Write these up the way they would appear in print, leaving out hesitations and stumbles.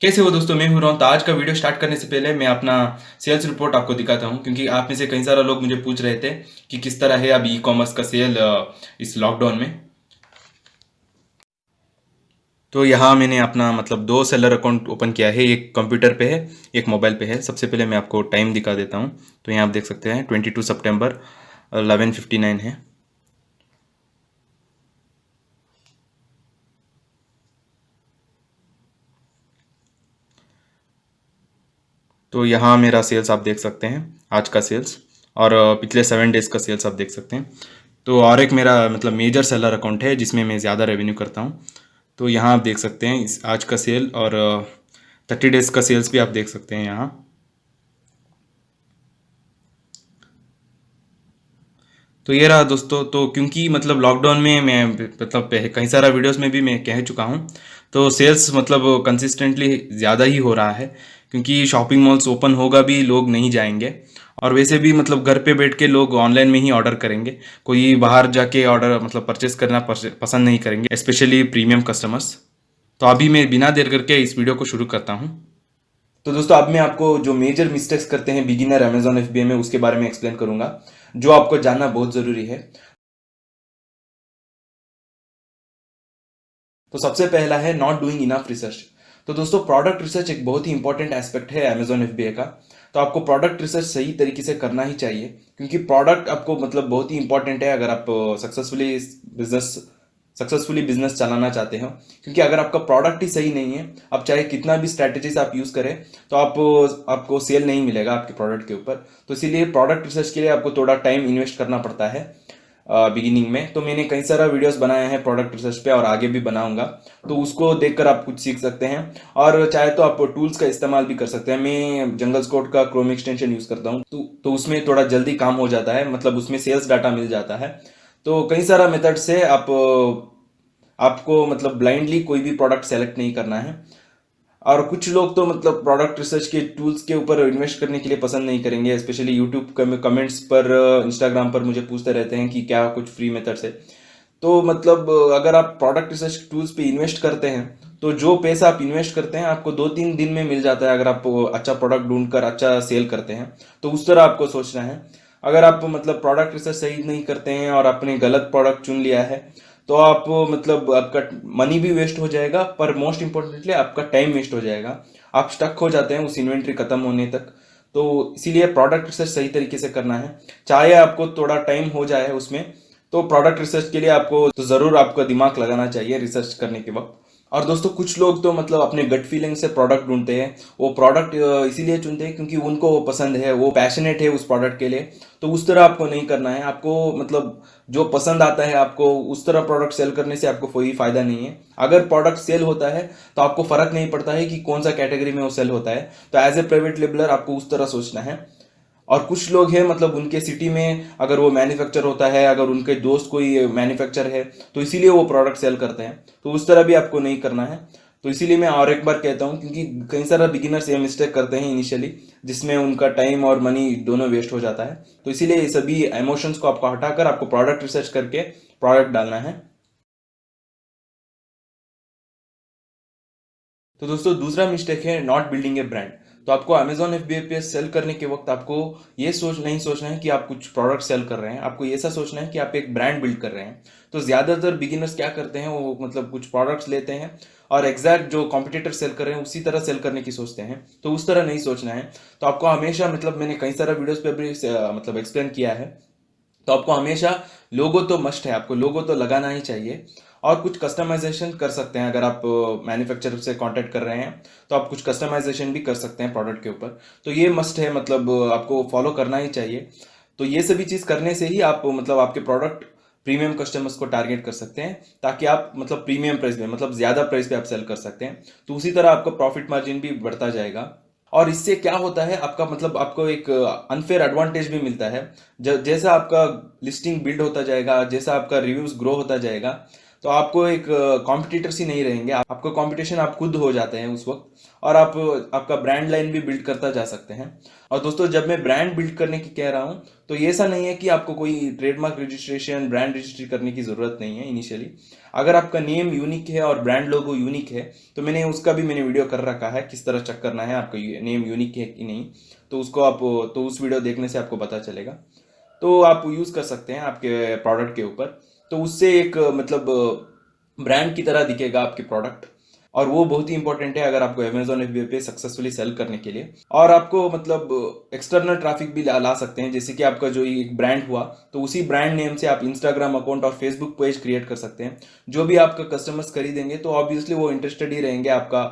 कैसे हो दोस्तों, मैं हूं रॉन। तो आज का वीडियो स्टार्ट करने से पहले मैं अपना सेल्स रिपोर्ट आपको दिखाता हूं, क्योंकि आप में से कई सारे लोग मुझे पूछ रहे थे कि किस तरह है अभी ई कॉमर्स का सेल इस लॉकडाउन में। तो यहाँ मैंने अपना दो सेलर अकाउंट ओपन किया है। एक कंप्यूटर पे है, एक मोबाइल पे है। सबसे पहले मैं आपको टाइम दिखा देता हूँ। तो यहाँ आप देख सकते हैं 22 सितंबर 11:59 है। तो यहाँ मेरा सेल्स आप देख सकते हैं, आज का सेल्स, और पिछले 7 डेज का सेल्स आप देख सकते हैं। तो और एक मेरा मेजर सेलर अकाउंट है जिसमें मैं ज़्यादा रेवेन्यू करता हूँ। तो यहाँ आप देख सकते हैं इस आज का सेल, और 30 डेज का सेल्स भी आप देख सकते हैं यहाँ। तो ये रहा दोस्तों। तो क्योंकि लॉकडाउन में मैं कई सारा वीडियोस में भी मैं कह चुका हूँ, तो सेल्स कंसिस्टेंटली ज़्यादा ही हो रहा है, क्योंकि शॉपिंग मॉल्स ओपन होगा भी लोग नहीं जाएंगे। और वैसे भी घर पे बैठ के लोग ऑनलाइन में ही ऑर्डर करेंगे। कोई बाहर जाके ऑर्डर परचेस करना पसंद नहीं करेंगे, स्पेशली प्रीमियम कस्टमर्स। तो अभी मैं बिना देर करके इस वीडियो को शुरू करता हूँ। तो दोस्तों, अब मैं आपको जो मेजर मिस्टेक्स करते हैं बिगिनर अमेजॉन एफबीए में, उसके बारे में एक्सप्लेन करूंगा, जो आपको जानना बहुत ज़रूरी है। तो सबसे पहला है नॉट डूइंग इनफ रिसर्च। तो दोस्तों, प्रोडक्ट रिसर्च एक बहुत ही इंपॉर्टेंट एस्पेक्ट है अमेजॉन एफबीए का। तो आपको प्रोडक्ट रिसर्च सही तरीके से करना ही चाहिए, क्योंकि प्रोडक्ट आपको बहुत ही इंपॉर्टेंट है अगर आप बिजनेस सक्सेसफुली बिजनेस चलाना चाहते हो। क्योंकि अगर आपका प्रोडक्ट ही सही नहीं है, आप चाहे कितना भी स्ट्रैटेजीज आप यूज़ करें, तो आपको सेल नहीं मिलेगा आपके प्रोडक्ट के ऊपर। तो इसीलिए प्रोडक्ट रिसर्च के लिए आपको थोड़ा टाइम इन्वेस्ट करना पड़ता है बिगिनिंग में। तो मैंने कई सारा वीडियोस बनाया है प्रोडक्ट रिसर्च पे, और आगे भी बनाऊंगा। तो उसको देखकर आप कुछ सीख सकते हैं, और चाहे तो आप टूल्स का इस्तेमाल भी कर सकते हैं। मैं जंगल स्कोट का क्रोम एक्सटेंशन यूज़ करता हूँ, तो उसमें थोड़ा जल्दी काम हो जाता है, उसमें सेल्स डाटा मिल जाता है। तो कई सारा मेथड से आपको ब्लाइंडली कोई भी प्रोडक्ट सेलेक्ट नहीं करना है। और कुछ लोग तो प्रोडक्ट रिसर्च के टूल्स के ऊपर इन्वेस्ट करने के लिए पसंद नहीं करेंगे, स्पेशली यूट्यूब कमेंट्स पर, इंस्टाग्राम पर मुझे पूछते रहते हैं कि क्या कुछ फ्री मेथड्स है। तो अगर आप प्रोडक्ट रिसर्च टूल्स पे इन्वेस्ट करते हैं, तो जो पैसा आप इन्वेस्ट करते हैं आपको 2-3 दिन में मिल जाता है, अगर आप अच्छा प्रोडक्ट ढूंढकर अच्छा सेल करते हैं। तो उस तरह आपको सोचना है। अगर आप प्रोडक्ट रिसर्च सही नहीं करते हैं और आपने गलत प्रोडक्ट चुन लिया है, तो आप आपका मनी भी वेस्ट हो जाएगा, पर मोस्ट इंपॉर्टेंटली आपका टाइम वेस्ट हो जाएगा। आप स्टक हो जाते हैं उस इन्वेंट्री खत्म होने तक। तो इसीलिए प्रोडक्ट रिसर्च सही तरीके से करना है, चाहे आपको थोड़ा टाइम हो जाए उसमें। तो प्रोडक्ट रिसर्च के लिए आपको तो ज़रूर आपका दिमाग लगाना चाहिए रिसर्च करने के वक्त। और दोस्तों, कुछ लोग तो अपने गट फीलिंग से प्रोडक्ट ढूंढते हैं। वो प्रोडक्ट इसीलिए चुनते हैं क्योंकि उनको वो पसंद है, वो पैशनेट है उस प्रोडक्ट के लिए। तो उस तरह आपको नहीं करना है। आपको जो पसंद आता है आपको, उस तरह प्रोडक्ट सेल करने से आपको कोई फायदा नहीं है। अगर प्रोडक्ट सेल होता है तो आपको फर्क नहीं पड़ता है कि कौन सा कैटेगरी में वो सेल होता है। तो एज ए प्राइवेट लेबलर आपको उस तरह सोचना है। और कुछ लोग हैं उनके सिटी में अगर वो मैन्युफैक्चर होता है, अगर उनके दोस्त कोई मैन्युफैक्चर है, तो इसीलिए वो प्रोडक्ट सेल करते हैं। तो उस तरह भी आपको नहीं करना है। तो इसीलिए मैं और एक बार कहता हूँ, क्योंकि कई सारा बिगिनर्स ये मिस्टेक करते हैं इनिशियली, जिसमें उनका टाइम और मनी दोनों वेस्ट हो जाता है। तो इसीलिए ये सभी इमोशंस को आपको हटाकर आपको प्रोडक्ट रिसर्च करके प्रोडक्ट डालना है। तो दोस्तों, दूसरा मिस्टेक है नॉट बिल्डिंग ए ब्रांड। तो आपको अमेजॉन एफबीए पे सेल करने के वक्त आपको ये नहीं सोचना है कि आप कुछ प्रोडक्ट सेल कर रहे हैं। आपको ऐसा सोचना है कि आप एक ब्रांड बिल्ड कर रहे हैं। तो ज़्यादातर बिगिनर्स क्या करते हैं, वो कुछ प्रोडक्ट्स लेते हैं और एग्जैक्ट जो कॉम्पिटिटर सेल कर रहे हैं उसी तरह सेल करने की सोचते हैं। तो उस तरह नहीं सोचना है। तो आपको हमेशा मैंने कई सारा वीडियोस पे भी एक्सप्लेन किया है। तो आपको हमेशा लोगो तो मस्ट है, आपको लोगो तो लगाना ही चाहिए। और कुछ कस्टमाइजेशन कर सकते हैं। अगर आप मैन्युफैक्चरर से कांटेक्ट कर रहे हैं, तो आप कुछ कस्टमाइजेशन भी कर सकते हैं प्रोडक्ट के ऊपर। तो ये मस्ट है, आपको फॉलो करना ही चाहिए। तो ये सभी चीज़ करने से ही आप आपके प्रोडक्ट प्रीमियम कस्टमर्स को टारगेट कर सकते हैं, ताकि आप प्रीमियम प्राइस में ज़्यादा प्राइस पे आप सेल कर सकते हैं। तो उसी तरह आपका प्रॉफिट मार्जिन भी बढ़ता जाएगा। और इससे क्या होता है, आपका आपको एक अनफेयर एडवांटेज भी मिलता है। जैसा आपका लिस्टिंग बिल्ड होता जाएगा, जैसा आपका रिव्यूज ग्रो होता जाएगा, तो आपको एक कॉम्पिटिटर्स ही नहीं रहेंगे, आपका कंपटीशन आप खुद हो जाते हैं उस वक्त, और आप आपका ब्रांड लाइन भी बिल्ड करता जा सकते हैं। और दोस्तों, जब मैं ब्रांड बिल्ड करने की कह रहा हूँ, तो ये ऐसा नहीं है कि आपको कोई ट्रेडमार्क रजिस्ट्रेशन, ब्रांड रजिस्ट्री करने की ज़रूरत नहीं है इनिशियली। अगर आपका नेम यूनिक है और ब्रांड लोगो यूनिक है, तो मैंने वीडियो कर रखा है किस तरह चेक करना है आपका नेम यूनिक है कि नहीं। तो उस वीडियो देखने से आपको पता चलेगा। तो आप यूज़ कर सकते हैं आपके प्रोडक्ट के ऊपर। तो उससे एक मतलब ब्रांड की तरह दिखेगा आपके प्रोडक्ट, और वो बहुत ही इंपॉर्टेंट है अगर आपको अमेजोन FBA पे सक्सेसफुली सेल करने के लिए। और आपको मतलब एक्सटर्नल ट्रैफिक भी ला सकते हैं, जैसे कि आपका जो एक ब्रांड हुआ, तो उसी ब्रांड नेम से आप इंस्टाग्राम अकाउंट और फेसबुक पेज क्रिएट कर सकते हैं। जो भी आपका कस्टमर्स खरीदेंगे तो ऑब्वियसली वो इंटरेस्टेड ही रहेंगे आपका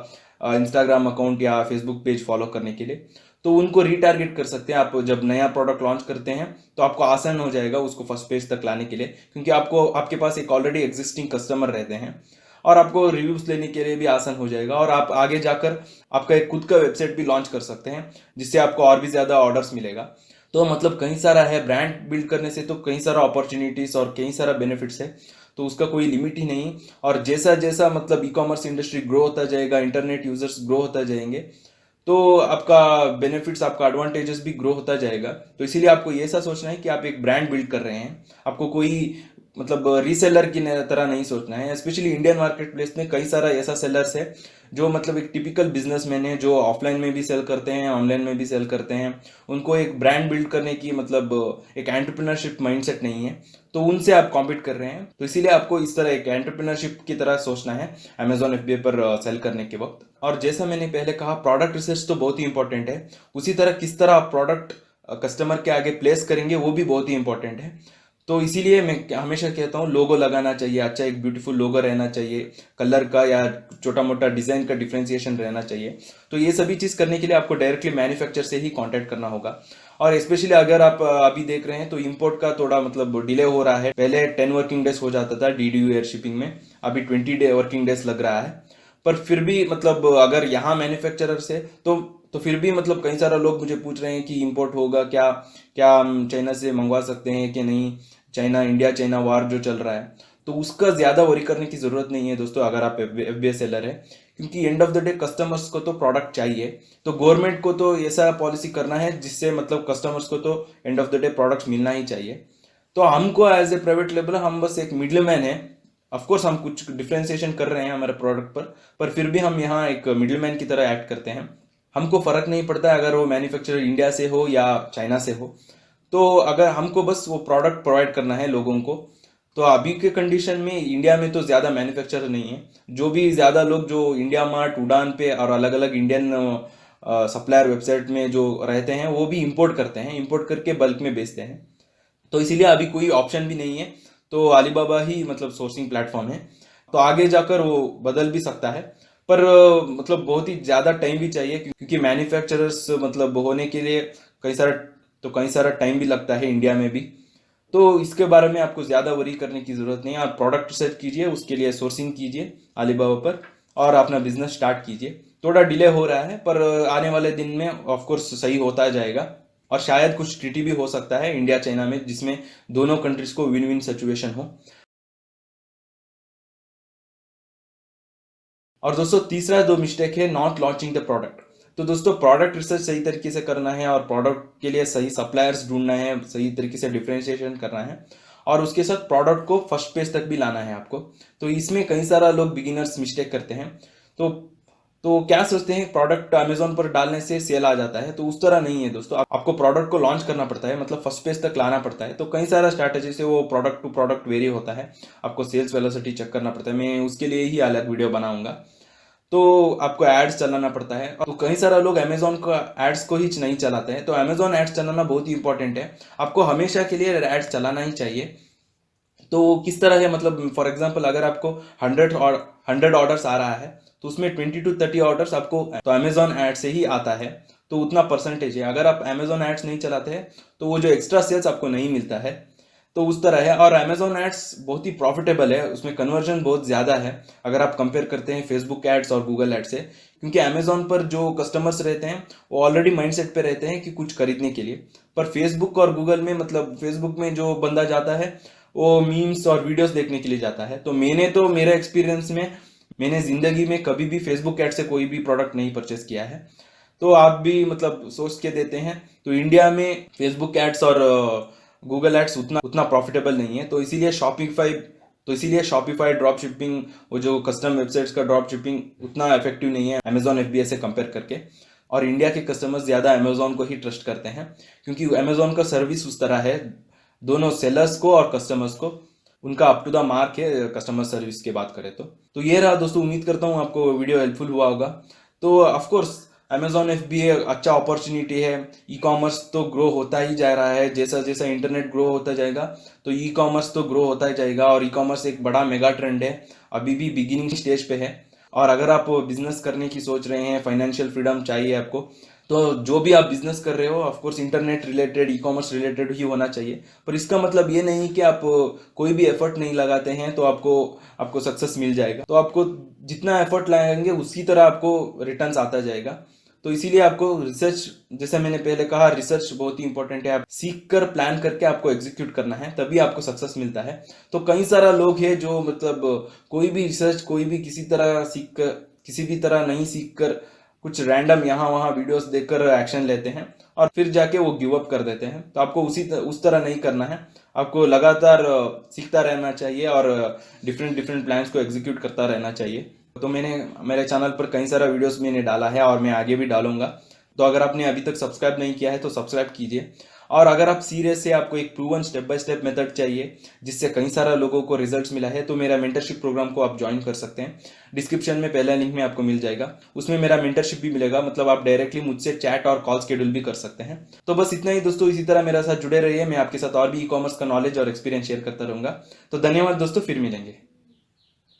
इंस्टाग्राम अकाउंट या फेसबुक पेज फॉलो करने के लिए। तो उनको रीटारगेट कर सकते हैं आप। जब नया प्रोडक्ट लॉन्च करते हैं तो आपको आसान हो जाएगा उसको फर्स्ट पेज तक लाने के लिए, क्योंकि आपके पास एक ऑलरेडी एग्जिस्टिंग कस्टमर रहते हैं, और आपको रिव्यूज लेने के लिए भी आसान हो जाएगा। और आप आगे जाकर आपका एक खुद का वेबसाइट भी लॉन्च कर सकते हैं, जिससे आपको और भी ज़्यादा ऑर्डर्स मिलेगा। तो मतलब कहीं सारा है, ब्रांड बिल्ड करने से तो कहीं सारा अपॉर्चुनिटीज और कहीं सारा बेनिफिट्स है, तो उसका कोई लिमिट ही नहीं। और जैसा जैसा मतलब ई-कॉमर्स इंडस्ट्री ग्रो होता जाएगा, इंटरनेट यूजर्स ग्रो होता जाएंगे, तो आपका बेनिफिट्स, आपका एडवांटेजेस भी ग्रो होता जाएगा। तो इसीलिए आपको ये ऐसा सोचना है कि आप एक ब्रांड बिल्ड कर रहे हैं, आपको कोई मतलब रीसेलर की तरह नहीं सोचना है। स्पेशली इंडियन मार्केट प्लेस में कई सारा ऐसा सेलर्स है जो मतलब एक टिपिकल बिजनेसमैन है, जो ऑफलाइन में भी सेल करते हैं, ऑनलाइन में भी सेल करते हैं। उनको एक ब्रांड बिल्ड करने की मतलब एक एंटरप्रेन्योरशिप माइंडसेट नहीं है, तो उनसे आप कॉम्पीट कर रहे हैं। तो इसीलिए आपको इस तरह एक एंटरप्रेन्योरशिप की तरह सोचना है अमेजोन FBA पर सेल करने के वक्त। और जैसा मैंने पहले कहा, प्रोडक्ट रिसर्च तो बहुत ही इंपॉर्टेंट है, उसी तरह किस तरह आप प्रोडक्ट कस्टमर के आगे प्लेस करेंगे वो भी बहुत ही इंपॉर्टेंट है। तो इसीलिए मैं हमेशा कहता हूँ लोगो लगाना चाहिए, अच्छा एक ब्यूटीफुल लोगो रहना चाहिए, कलर का या छोटा मोटा डिजाइन का डिफ्रेंसिएशन रहना चाहिए। तो ये सभी चीज़ करने के लिए आपको डायरेक्टली मैन्युफैक्चर से ही कांटेक्ट करना होगा। और स्पेशली अगर आप अभी देख रहे हैं तो इंपोर्ट का थोड़ा मतलब डिले हो रहा है। पहले 10 वर्किंग डेज हो जाता था DDU एयर शिपिंग में, अभी 20 वर्किंग डेज लग रहा है। पर फिर भी मतलब अगर यहाँ मैन्युफैक्चरर से तो फिर भी मतलब कई सारा लोग मुझे पूछ रहे हैं कि इंपोर्ट होगा क्या, क्या हम चाइना से मंगवा सकते हैं कि नहीं। चाइना वार जो चल रहा है, तो उसका ज़्यादा वरी करने की ज़रूरत नहीं है दोस्तों, अगर आप FBA सेलर है। क्योंकि end of the day customers को तो प्रोडक्ट चाहिए, तो गवर्नमेंट को तो ऐसा पॉलिसी करना है जिससे मतलब कस्टमर्स को तो end of the day products मिलना ही चाहिए। तो हमको एज ए प्राइवेट लेबल हम बस एक मिडिल मैन है। ऑफकोर्स हम कुछ डिफ्रेंसिएशन कर रहे हैं हमारे प्रोडक्ट पर फिर भी हम यहाँ एक मिडिल मैन की तरह एक्ट करते हैं। हमको फर्क नहीं पड़ता अगर वो मैन्युफैक्चरर इंडिया से हो या चाइना से हो। तो अगर हमको बस वो प्रोडक्ट प्रोवाइड करना है लोगों को, तो अभी के कंडीशन में इंडिया में तो ज़्यादा मैन्युफैक्चरर नहीं है। जो भी ज़्यादा लोग जो इंडिया मार्ट, उड़ान पे और अलग अलग इंडियन सप्लायर वेबसाइट में जो रहते हैं, वो भी इंपोर्ट करते हैं, इंपोर्ट करके बल्क में बेचते हैं। तो इसीलिए अभी कोई ऑप्शन भी नहीं है, तो अलीबाबा ही मतलब सोर्सिंग प्लेटफॉर्म है। तो आगे जाकर वो बदल भी सकता है, पर मतलब बहुत ही ज़्यादा टाइम भी चाहिए, क्योंकि मैन्युफैक्चरर्स मतलब होने के लिए कई सारा टाइम भी लगता है इंडिया में भी। तो इसके बारे में आपको ज़्यादा वरी करने की ज़रूरत नहीं है। आप प्रोडक्ट रिसर्च कीजिए, उसके लिए सोर्सिंग कीजिए अलीबाबा पर, और अपना बिजनेस स्टार्ट कीजिए। थोड़ा डिले हो रहा है, पर आने वाले दिन में ऑफकोर्स सही होता जाएगा। और शायद कुछ ट्रीटी भी हो सकता है इंडिया चाइना में, जिसमें दोनों कंट्रीज को विन विन सिचुएशन हो। और दोस्तों, तीसरा दो मिस्टेक है नॉट लॉन्चिंग द प्रोडक्ट। तो दोस्तों, प्रोडक्ट रिसर्च सही तरीके से करना है, और प्रोडक्ट के लिए सही सप्लायर्स ढूंढना है, सही तरीके से डिफ्रेंशिएशन करना है, और उसके साथ प्रोडक्ट को फर्स्ट पेज तक भी लाना है आपको। तो इसमें कई सारा लोग बिगिनर्स मिस्टेक करते हैं। तो तो क्या सोचते हैं प्रोडक्ट अमेजोन पर डालने से सेल आ जाता है, तो उस तरह नहीं है दोस्तों। आपको प्रोडक्ट को लॉन्च करना पड़ता है, मतलब फर्स्ट पेज तक लाना पड़ता है। तो कई सारा स्ट्रैटेजी से वो प्रोडक्ट टू प्रोडक्ट वेरी होता है, आपको सेल्स वेलोसिटी चेक करना पड़ता है। मैं उसके लिए ही अलग वीडियो बनाऊंगा। तो आपको एड्स चलाना पड़ता है, तो कई सारा लोग अमेजोन का एड्स को ही नहीं चलाते हैं। तो अमेजोन एड्स चलाना बहुत ही इंपॉर्टेंट है, आपको हमेशा के लिए एड्स चलाना ही चाहिए। तो किस तरह है, मतलब फॉर एग्जांपल अगर आपको 100 ऑर्डर्स आ रहा है, तो उसमें 20 to 30 ऑर्डर्स आपको तो अमेजोन एड से ही आता है, तो उतना परसेंटेज है। अगर आप अमेजोन एड्स नहीं चलाते हैं तो वो जो एक्स्ट्रा सेल्स आपको नहीं मिलता है, तो उस तरह है। और अमेजोन एड्स बहुत ही प्रॉफिटेबल है, उसमें कन्वर्जन बहुत ज़्यादा है अगर आप कंपेयर करते हैं फेसबुक एड्स और गूगल एड्स से। क्योंकि अमेजोन पर जो कस्टमर्स रहते हैं वो ऑलरेडी माइंडसेट पे रहते हैं कि कुछ खरीदने के लिए। पर फेसबुक और गूगल में मतलब फेसबुक में जो बंदा जाता है वो मीम्स और वीडियोस देखने के लिए जाता है। तो मेरे एक्सपीरियंस में मैंने जिंदगी में कभी भी फेसबुक ऐड से कोई भी प्रोडक्ट नहीं परचेस किया है। तो आप भी मतलब सोच के देते हैं। तो इंडिया में फेसबुक एड्स और गूगल एड्स उतना उतना प्रॉफिटेबल नहीं है। तो इसीलिए शॉपिफाई ड्रॉप शिपिंग, वो जो कस्टम वेबसाइट्स का ड्रॉप शिपिंग उतना इफेक्टिव नहीं है अमेजॉन एफबीए से कंपेयर करके। और इंडिया के कस्टमर्स ज़्यादा अमेजोन को ही ट्रस्ट करते हैं, क्योंकि अमेजोन का सर्विस उस तरह है, दोनों सेलर्स को और कस्टमर्स को उनका अप टू द मार्क है कस्टमर सर्विस की बात करें तो ये रहा दोस्तों। उम्मीद करता हूँ आपको वीडियो हेल्पफुल हुआ होगा। तो ऑफ कोर्स अमेजोन एफबीए अच्छा अपॉर्चुनिटी है। ई कॉमर्स तो ग्रो होता ही जा रहा है, जैसा जैसा इंटरनेट ग्रो होता जाएगा तो ई कॉमर्स तो ग्रो होता ही जाएगा। और ई कॉमर्स एक बड़ा मेगा ट्रेंड है, अभी भी बिगिनिंग स्टेज पे है। और अगर आप बिजनेस करने की सोच रहे हैं, फाइनेंशियल फ्रीडम चाहिए आपको, तो जो भी आप बिजनेस कर रहे हो of course internet related, e commerce related ही होना चाहिए। पर इसका मतलब ये नहीं कि आप कोई भी एफर्ट नहीं लगाते हैं तो आपको आपको सक्सेस मिल जाएगा। तो आपको जितना एफर्ट लगाएंगे उसी तरह आपको रिटर्न्स आता जाएगा। तो इसीलिए आपको रिसर्च, जैसे मैंने पहले कहा, रिसर्च बहुत ही इंपॉर्टेंट है। आप सीख कर प्लान करके आपको एग्जीक्यूट करना है, तभी आपको सक्सेस मिलता है। तो कई सारा लोग हैं जो मतलब कोई भी रिसर्च, कोई भी किसी तरह सीख कर, किसी भी तरह नहीं सीख कर कुछ रैंडम यहाँ वहाँ वीडियोस देखकर एक्शन लेते हैं और फिर जाके वो गिव अप कर देते हैं। तो आपको उस तरह नहीं करना है। आपको लगातार सीखता रहना चाहिए और डिफरेंट डिफरेंट प्लान्स को एग्जीक्यूट करता रहना चाहिए। तो मैंने मेरे चैनल पर कई सारा वीडियोस मैंने डाला है और मैं आगे भी डालूंगा। तो अगर आपने अभी तक सब्सक्राइब नहीं किया है तो सब्सक्राइब कीजिए। और अगर आप सीरियस से आपको एक proven step by step method चाहिए जिससे कई सारा लोगों को रिजल्ट्स मिला है, तो मेरा मेंटरशिप प्रोग्राम को आप ज्वाइन कर सकते हैं। डिस्क्रिप्शन में पहला लिंक में आपको मिल जाएगा, उसमें मेरा मेंटरशिप भी मिलेगा। मतलब आप डायरेक्टली मुझसे चैट और कॉल शेड्यूल भी कर सकते हैं। तो बस इतना ही दोस्तों, इसी तरह मेरे साथ जुड़े रहिए। मैं आपके साथ और भी ई कॉमर्स का नॉलेज और एक्सपीरियंस शेयर करता रहूंगा। तो धन्यवाद दोस्तों, फिर मिलेंगे।